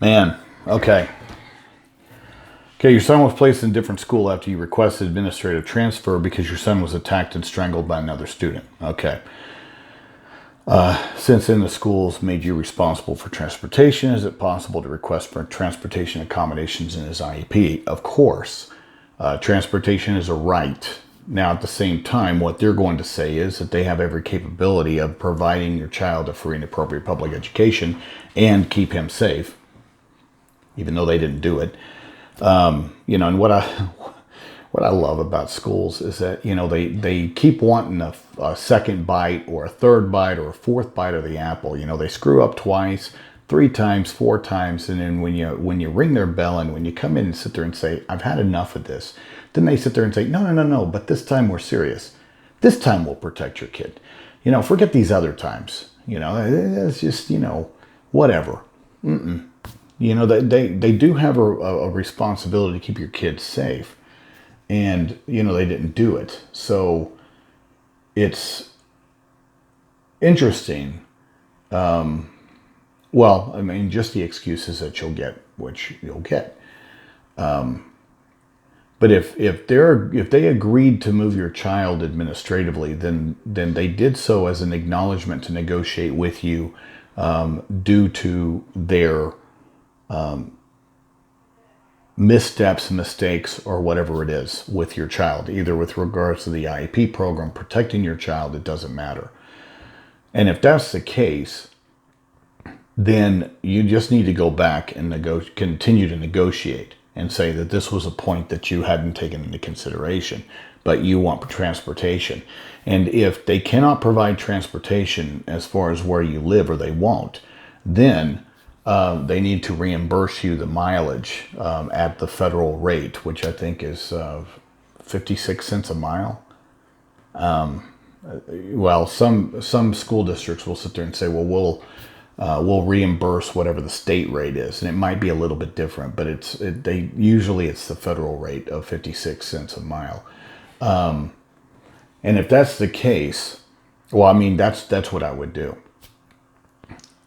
Man, okay. Okay, your son was placed in a different school after you requested administrative transfer because your son was attacked and strangled by another student. Okay. Since then, the schools made you responsible for transportation. Is it possible to request for transportation accommodations in his IEP? Of course. Transportation is a right. Now, at the same time, what they're going to say is that they have every capability of providing your child a free and appropriate public education and keep him safe, even though they didn't do it. And what I love about schools is that, they keep wanting a second bite or a third bite or a fourth bite of the apple. They screw up twice, three times, four times. And then when you ring their bell and when you come in and sit there and say, I've had enough of this, then they sit there and say, no, but this time we're serious. This time we'll protect your kid. Forget these other times. It's just, whatever. They do have a responsibility to keep your kids safe. And, they didn't do it. So it's interesting. Just the excuses that you'll get, which you'll get. But if they agreed to move your child administratively, then they did so as an acknowledgement to negotiate with you due to their missteps, mistakes, or whatever it is with your child, either with regards to the IEP program, protecting your child, it doesn't matter. And if that's the case, then you just need to go back and continue to negotiate and say that this was a point that you hadn't taken into consideration, but you want transportation. And if they cannot provide transportation as far as where you live, or they won't, then they need to reimburse you the mileage at the federal rate, which I think is 56 cents a mile. Some school districts will sit there and say, well, we'll reimburse whatever the state rate is, and it might be a little bit different, but usually it's the federal rate of 56 cents a mile. And if that's the case, that's what I would do.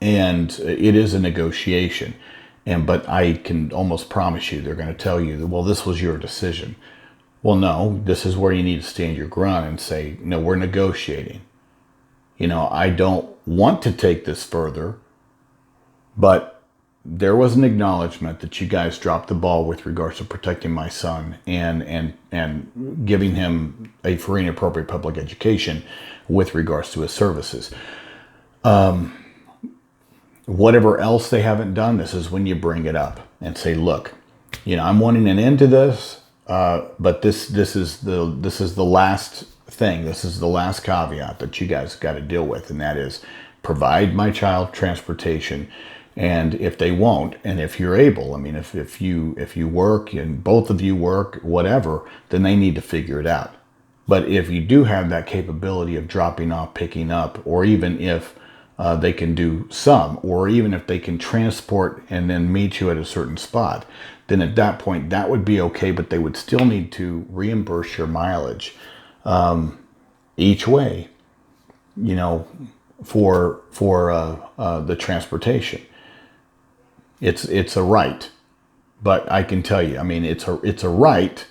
And it is a negotiation. But I can almost promise you they're going to tell you, well, this was your decision. Well, no, this is where you need to stand your ground and say, no, we're negotiating. I don't want to take this further, but there was an acknowledgement that you guys dropped the ball with regards to protecting my son and giving him a free and appropriate public education with regards to his services. Whatever else they haven't done, this is when you bring it up and say, look, I'm wanting an end to this, but this is the last thing. This is the last caveat that you guys got to deal with, and that is provide my child transportation. And if they won't, and if you're able, if you work and both of you work, whatever, then they need to figure it out. But if you do have that capability of dropping off, picking up, or even if they can do some, or even if they can transport and then meet you at a certain spot, then at that point that would be okay, but they would still need to reimburse your mileage each way, for the transportation. It's a right, but I can tell you, it's a right.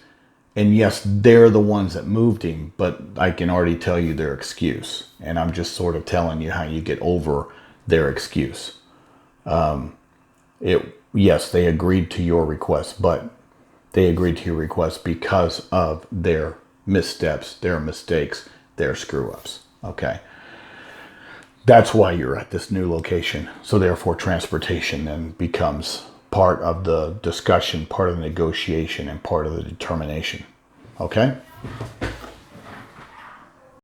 And yes, they're the ones that moved him, but I can already tell you their excuse. And I'm just sort of telling you how you get over their excuse. Yes, they agreed to your request, but they agreed to your request because of their missteps, their mistakes, their screw-ups. Okay. That's why you're at this new location. So therefore, transportation then becomes part of the discussion, part of the negotiation, and part of the determination. Okay?